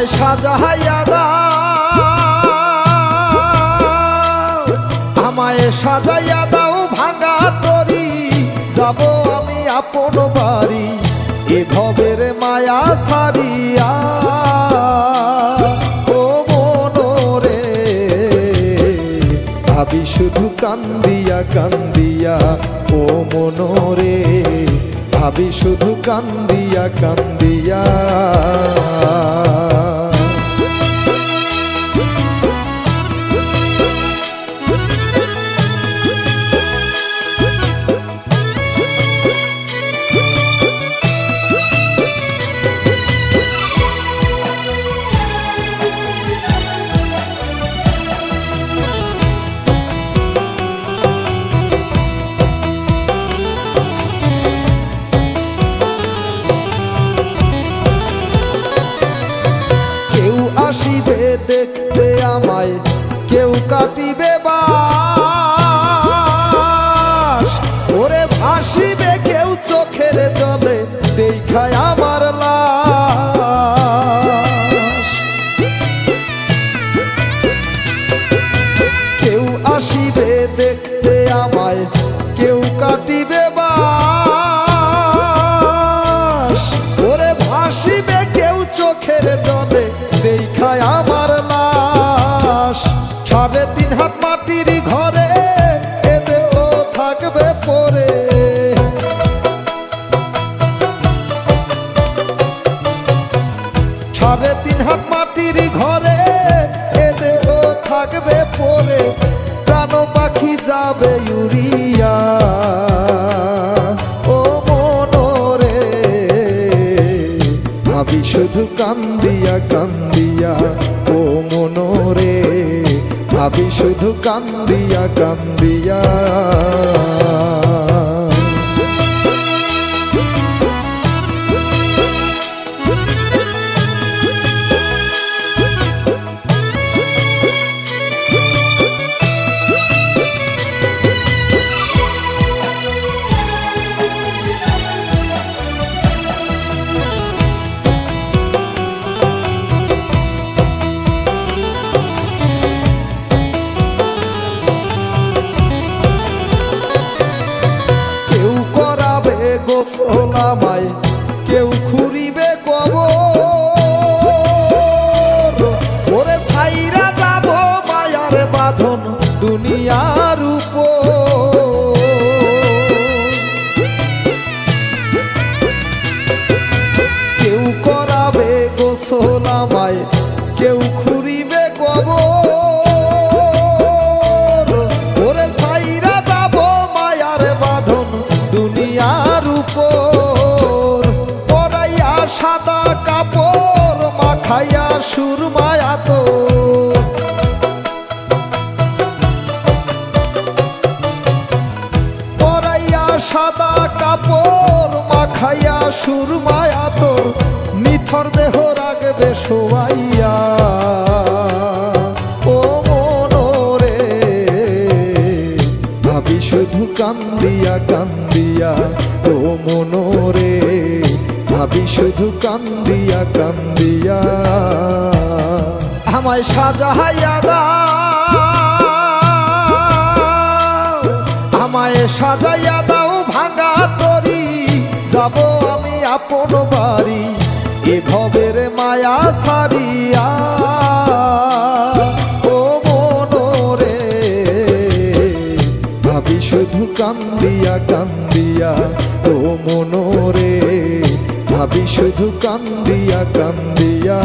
আমায় সাজাইয়া দাও, আমায় সাজাইয়া দাও ভাঙা তরি, যাব আমি আপন বাড়ি এ ভবের মায়া ছাড়িয়া। ও মনরে ভাবি শুধু কান্দিয়া কান্দিয়া, ও মনরে ভাবি শুধু কান্দিয়া কান্দিয়া। আসিবে দেখতে আমায়, কেউ কাটিবে বাস, ওরে ভাসিবে কেউ চোখের জলে দেখায় আমার লাশ। কেউ আসিবে দেখতে আমায়, কেউ কাটিবে বাস, ওরে ভাসিবে কেউ চোখের জলে দেখায় আমার লাশ। 3.5 হাত মাটির ঘরে এ দেহ থাকবে পরে, 3.5 হাত মাটির ঘরে এ দেহ থাকবে পরে, প্রাণ পাখি যাবে উড়িয়া। ও মনরে ভাবি শুধু কান্দিয়া কান্দিয়া, ও মনরে ভাবি শুধু কান্দিয়া কান্দিয়া। গোসল আমায় কেউ খুঁড়িবে কবর, ওরে ছাইরা যাব মায়ার বাঁধন দুনিয়ার উপর। কেউ করাবে গোসল আমায়, কেউ খুঁড়িবে কবর, ওরে ছাইরা যাব মায়ার বাঁধন দুনিয়ার উপর। পরাইয়া সাদা কাপড় মাখাইয়া সুরমায়া তো, পরাইয়া সাদা কাপড় মাখাইয়া সুরমায়া তো, নিথর দেহ রাখবে শোয়াইয়া। ও মনরে ভাবি শুধু কান্দিয়া কান্দিয়া, ও মনরে ভাবি শুধু কান্দিয়া কান্দিয়া। আমায় সাজাইয়া দাও, আমায় সাজাইয়া দাও ভাঙা তরি, যাব আমি আপন বাড়ি এ ভবের মায়া ছাড়িয়া। ও মনরে ভাবি শুধু কান্দিয়া কান্দিয়া, ও মনরে ভাবি শুধু কান্দিয়া কান্দিয়া।